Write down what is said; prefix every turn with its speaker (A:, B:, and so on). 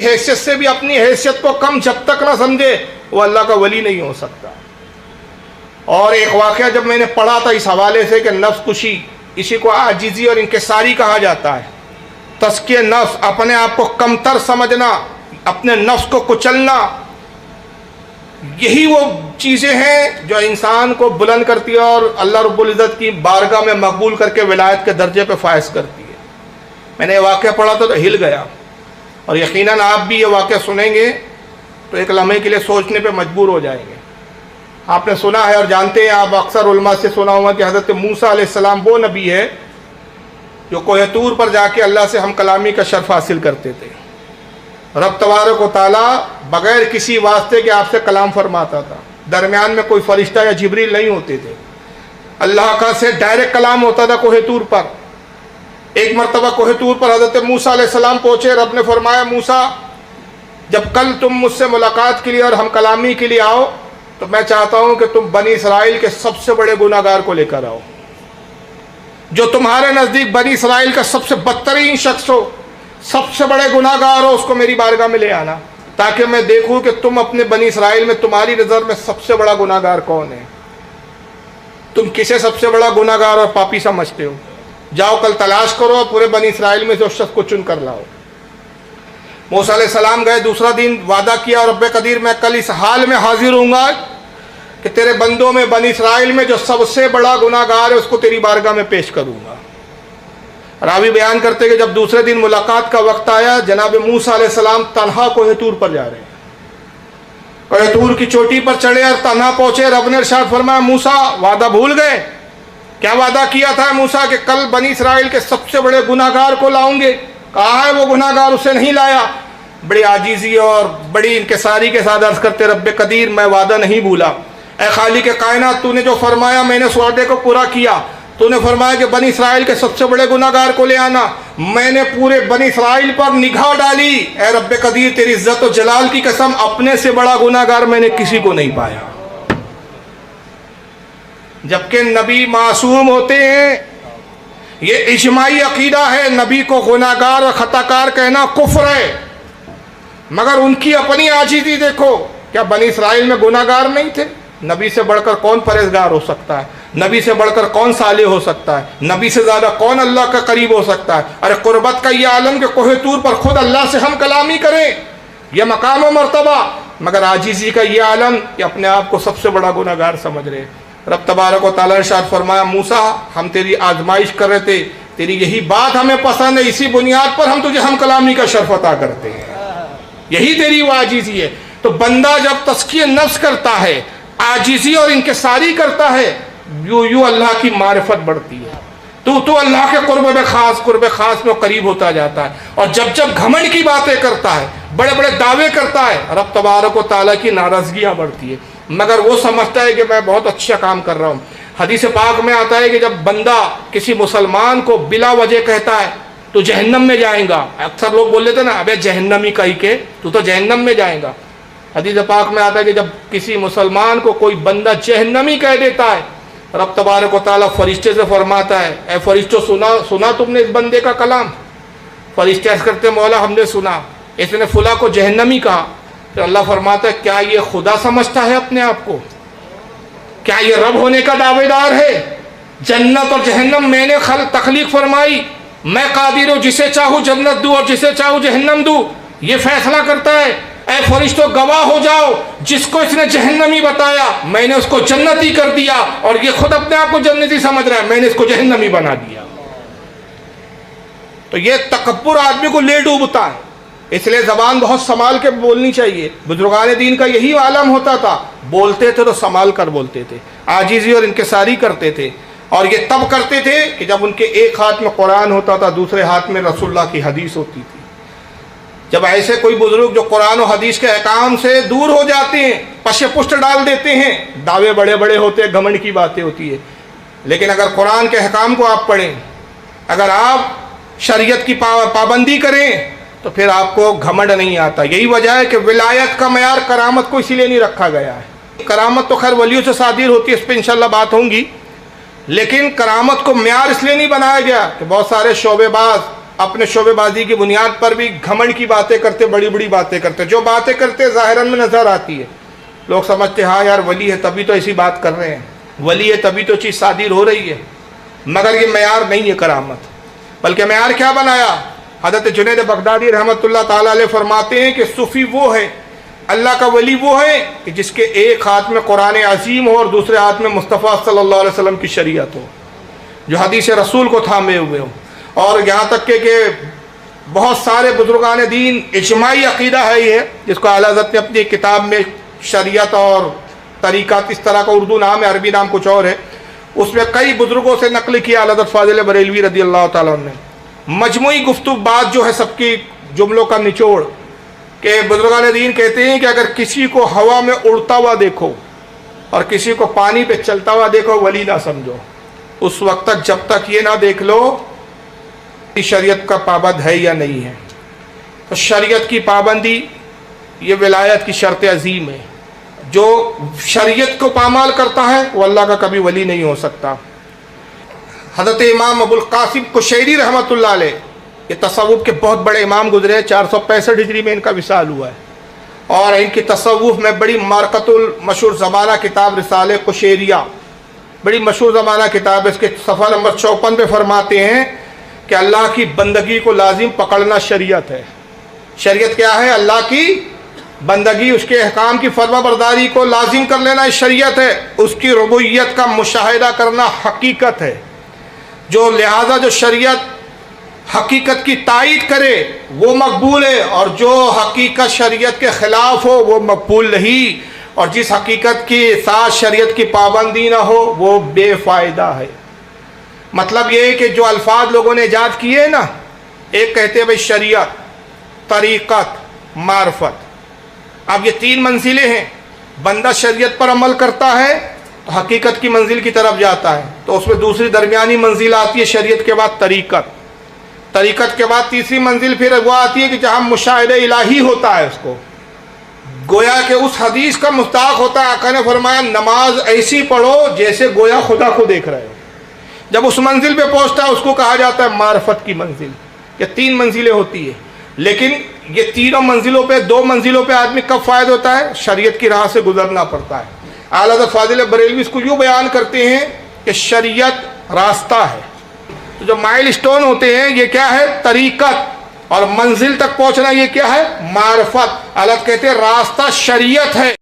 A: حیثیت سے بھی اپنی حیثیت کو کم جب تک نہ سمجھے وہ اللہ کا ولی نہیں ہو سکتا۔ اور ایک واقعہ جب میں نے پڑھا تھا اس حوالے سے کہ نفس کشی، اسی کو عاجزی اور انکساری کہا جاتا ہے۔ تزکیہ نفس، اپنے آپ کو کمتر سمجھنا، اپنے نفس کو کچلنا، یہی وہ چیزیں ہیں جو انسان کو بلند کرتی ہے اور اللہ رب العزت کی بارگاہ میں مقبول کر کے ولایت کے درجے پہ فائز کرتی ہے۔ میں نے یہ واقعہ پڑھا تھا تو ہل گیا، اور یقیناً آپ بھی یہ واقعہ سنیں گے تو ایک لمحے کے لیے سوچنے پہ مجبور ہو جائیں گے۔ آپ نے سنا ہے اور جانتے ہیں، آپ اکثر علماء سے سنا ہوگا کہ حضرت موسیٰ علیہ السلام وہ نبی ہے جو کوہ طور پر جا کے اللہ سے ہم کلامی کا شرف حاصل کرتے تھے۔ رب تبارک و تعالیٰ بغیر کسی واسطے کے آپ سے کلام فرماتا تھا، درمیان میں کوئی فرشتہ یا جبریل نہیں ہوتے تھے، اللہ کا سے ڈائریکٹ کلام ہوتا تھا کوہ طور پر۔ ایک مرتبہ کوہ طور پر حضرت موسیٰ علیہ السلام پہنچے، رب نے فرمایا موسیٰ جب کل تم مجھ سے ملاقات کے لیے اور ہم کلامی کے لیے آؤ تو میں چاہتا ہوں کہ تم بنی اسرائیل کے سب سے بڑے گناہ گار کو لے کر آؤ، جو تمہارے نزدیک بنی اسرائیل کا سب سے بدترین شخص ہو، سب سے بڑے گناہ گار ہو، اس کو میری بارگاہ میں لے آنا تاکہ میں دیکھوں کہ تم اپنے بنی اسرائیل میں تمہاری نظر میں سب سے بڑا گناہ گار کون ہے، تم کسے سب سے بڑا گناہ گار اور پاپی سمجھتے ہو۔ جاؤ کل تلاش کرو، پورے بنی اسرائیل میں سے اس شخص کو چن کر لاؤ۔ موسیٰ علیہ السلام گئے، دوسرا دن وعدہ کیا رب قدیر میں کل اس حال میں حاضر ہوں گا کہ تیرے بندوں میں بنی اسرائیل میں جو سب سے بڑا گناہ گار ہے اس کو تیری بارگاہ میں پیش کروں گا۔ راوی بیان کرتے کہ جب دوسرے دن ملاقات کا وقت آیا، جناب موسیٰ علیہ السلام تنہا کوہ طور پر جا رہے ہیں، کوہ طور کی چوٹی پر چڑھے اور تنہا پہنچے۔ رب نے ارشاد فرمایا موسیٰ وعدہ بھول گئے؟ کیا وعدہ کیا تھا موسیٰ کہ کل بنی اسرائیل کے سب سے بڑے گناہ گار کو لاؤں گے؟ کہاں ہے وہ گناہ گار؟ اسے نہیں لایا۔ بڑی عاجزی اور بڑی انکساری کے ساتھ عرض کرتے رب قدیر میں وعدہ نہیں بھولا، اے خالق کائنات تو نے جو فرمایا میں نے اس وعدے کو پورا کیا۔ تو نے فرمایا کہ بنی اسرائیل کے سب سے بڑے گناہ گار کو لے آنا، میں نے پورے بنی اسرائیل پر نگاہ ڈالی، اے رب قدیر تیری عزت و جلال کی قسم اپنے سے بڑا گناہ گار میں نے کسی کو نہیں پایا۔ جبکہ نبی معصوم ہوتے ہیں، یہ اجماعی عقیدہ ہے، نبی کو گناہ گار اور خطا کار کہنا کفر ہے، مگر ان کی اپنی عاجزی دیکھو۔ کیا بنی اسرائیل میں گناہ گار نہیں تھے؟ نبی سے بڑھ کر کون پرہیزگار ہو سکتا ہے؟ نبی سے بڑھ کر کون صالح ہو سکتا ہے؟ نبی سے زیادہ کون اللہ کا قریب ہو سکتا ہے؟ ارے قربت کا یہ عالم کہ کوہ طور پر خود اللہ سے ہم کلامی کریں، یہ مقام و مرتبہ، مگر عاجزی کا یہ عالم کہ اپنے آپ کو سب سے بڑا گناہ گار سمجھ رہے۔ رب تبارک و تعالیٰ نے ارشاد فرمایا موسیٰ ہم تیری آزمائش کر رہے تھے، تیری یہی بات ہمیں پسند ہے، اسی بنیاد پر ہم تجھے ہم کلامی کا شرف عطا کرتے ہیں، یہی تیری وہ عاجزی ہے۔ تو بندہ جب تزکیہ نفس کرتا ہے، عاجزی اور انکساری کرتا ہے، یوں اللہ کی معرفت بڑھتی ہے، تو اللہ کے قرب خاص میں قریب ہوتا جاتا ہے۔ اور جب گھمنڈ کی باتیں کرتا ہے، بڑے بڑے دعوے کرتا ہے، رب تبارک و تعالیٰ کی ناراضگیاں بڑھتی ہے، مگر وہ سمجھتا ہے کہ میں بہت اچھا کام کر رہا ہوں۔ حدیث پاک میں آتا ہے کہ جب بندہ کسی مسلمان کو بلا وجہ کہتا ہے تو جہنم میں جائیں گا، اکثر لوگ بول لیتے نا ابے جہنمی کہی کے تو جہنم میں جائیں گا۔ حدیث پاک میں آتا ہے کہ جب کسی مسلمان کو کوئی بندہ جہنمی کہہ دیتا ہے، رب تبارک و تعالیٰ فرشتے سے فرماتا ہے اے فرشتوں سنا تم نے اس بندے کا کلام؟ فرشتے عرض کرتے مولا ہم نے سنا، اس نے فلاں کو جہنمی کہا۔ تو اللہ فرماتا ہے کیا یہ خدا سمجھتا ہے اپنے آپ کو؟ کیا یہ رب ہونے کا دعوے دار ہے؟ جنت اور جہنم میں نے تخلیق فرمائی، میں قادر ہوں جسے چاہوں جنت دوں اور جسے چاہوں جہنم دوں، یہ فیصلہ کرتا ہے۔ اے فرشتوں گواہ ہو جاؤ، جس کو اس نے جہنمی بتایا میں نے اس کو جنتی کر دیا، اور یہ خود اپنے آپ کو جنتی سمجھ رہا ہے، میں نے اس کو جہنمی بنا دیا۔ تو یہ تکبر آدمی کو لے ڈوبتا ہے، اس لیے زبان بہت سنبھال کے بولنی چاہیے۔ بزرگان دین کا یہی عالم ہوتا تھا، بولتے تھے تو سنبھال کر بولتے تھے، عاجزی اور انکساری کرتے تھے، اور یہ تب کرتے تھے کہ جب ان کے ایک ہاتھ میں قرآن ہوتا تھا، دوسرے ہاتھ میں رسول اللہ کی حدیث ہوتی تھی۔ جب ایسے کوئی بزرگ جو قرآن و حدیث کے احکام سے دور ہو جاتے ہیں، پشے پشت ڈال دیتے ہیں، دعوے بڑے بڑے ہوتے ہیں، گھمنڈ کی باتیں ہوتی ہے، لیکن اگر قرآن کے احکام کو آپ پڑھیں، اگر آپ شریعت کی پابندی کریں تو پھر آپ کو گھمنڈ نہیں آتا۔ یہی وجہ ہے کہ ولایت کا معیار کرامت کو اسی لیے نہیں رکھا گیا ہے۔ کرامت تو خیر ولیوں سے صادر ہوتی ہے، اس پہ انشاءاللہ بات ہوں گی، لیکن کرامت کو معیار اس لیے نہیں بنایا گیا کہ بہت سارے شعبے باز اپنے شعبے بازی کی بنیاد پر بھی گھمنڈ کی باتیں کرتے، بڑی بڑی باتیں کرتے، جو باتیں کرتے ظاہراً میں نظر آتی ہے، لوگ سمجھتے ہاں یار ولی ہے تبھی تو ایسی بات کر رہے ہیں، ولی ہے تبھی تو چیز صادر ہو رہی ہے، مگر یہ معیار نہیں ہے کرامت، بلکہ معیار کیا بنایا؟ حضرت جنید بغدادی رحمۃ اللہ تعالیٰ علیہ فرماتے ہیں کہ صوفی وہ ہے، اللہ کا ولی وہ ہے کہ جس کے ایک ہاتھ میں قرآن عظیم ہو اور دوسرے ہاتھ میں مصطفیٰ صلی اللہ علیہ وسلم کی شریعت ہو، جو حدیث رسول کو تھامے ہوئے ہو، اور یہاں تک کہ بہت سارے بزرگان دین اجماعی عقیدہ ہے یہ، جس کو اعلیٰ حضرت نے اپنی کتاب میں شریعت اور طریقات، اس طرح کا اردو نام ہے، عربی نام کچھ اور ہے، اس میں کئی بزرگوں سے نقل کیا اعلیٰ حضرت فاضل بریلوی رضی اللہ تعالیٰ عنہ نے۔ مجموعی گفتگو بات جو ہے سب کی جملوں کا نچوڑ کہ بزرگان دین کہتے ہیں کہ اگر کسی کو ہوا میں اڑتا ہوا دیکھو اور کسی کو پانی پہ چلتا ہوا دیکھو ولی نہ سمجھو، اس وقت تک جب تک یہ نہ دیکھ لو شریعت کا پابند ہے یا نہیں ہے۔ تو شریعت کی پابندی یہ ولایت کی شرط عظیم ہے، جو شریعت کو پامال کرتا ہے وہ اللہ کا کبھی ولی نہیں ہو سکتا۔ حضرت امام ابو القاسم قشیری رحمۃ اللہ علیہ، یہ تصوف کے بہت بڑے امام گزرے، 465 ہجری میں ان کا وصال ہوا ہے، اور ان کی تصوف میں بڑی مارکت المشہور زمانہ کتاب رسالہ قشیریہ، بڑی مشہور زمانہ کتاب ہے، اس کے صفحہ نمبر 54 پہ فرماتے ہیں کہ اللہ کی بندگی کو لازم پکڑنا شریعت ہے۔ شریعت کیا ہے؟ اللہ کی بندگی، اس کے احکام کی فرما برداری کو لازم کر لینا شریعت ہے، اس کی ربوبیت کا مشاہدہ کرنا حقیقت ہے، جو لہذا جو شریعت حقیقت کی تائید کرے وہ مقبول ہے، اور جو حقیقت شریعت کے خلاف ہو وہ مقبول نہیں، اور جس حقیقت کے ساتھ شریعت کی پابندی نہ ہو وہ بے فائدہ ہے۔ مطلب یہ ہے کہ جو الفاظ لوگوں نے ایجاد کیے ہیں نا، ایک کہتے ہیں بھائی شریعت، طریقت، معرفت، اب یہ تین منزلیں ہیں، بندہ شریعت پر عمل کرتا ہے تو حقیقت کی منزل کی طرف جاتا ہے، تو اس میں دوسری درمیانی منزل آتی ہے شریعت کے بعد طریقت، طریقت کے بعد تیسری منزل پھر وہ آتی ہے کہ جہاں مشاہدہ الہی ہوتا ہے، اس کو گویا کہ اس حدیث کا مستحق ہوتا ہے، آقا نے فرمایا نماز ایسی پڑھو جیسے گویا خدا کو دیکھ رہے ہو۔ جب اس منزل پہ پہنچتا ہے اس کو کہا جاتا ہے معرفت کی منزل۔ یہ تین منزلیں ہوتی ہیں، لیکن یہ تینوں منزلوں پہ، دو منزلوں پہ آدمی کب فائد ہوتا ہے؟ شریعت کی راہ سے گزرنا پڑتا ہے۔ اعلیٰ حضرت فاضل بریلوی اس کو یوں بیان کرتے ہیں کہ شریعت راستہ ہے، تو جو مائل سٹون ہوتے ہیں یہ کیا ہے؟ طریقت، اور منزل تک پہنچنا یہ کیا ہے؟ معرفت۔ اعلیٰ کہتے ہیں راستہ شریعت ہے۔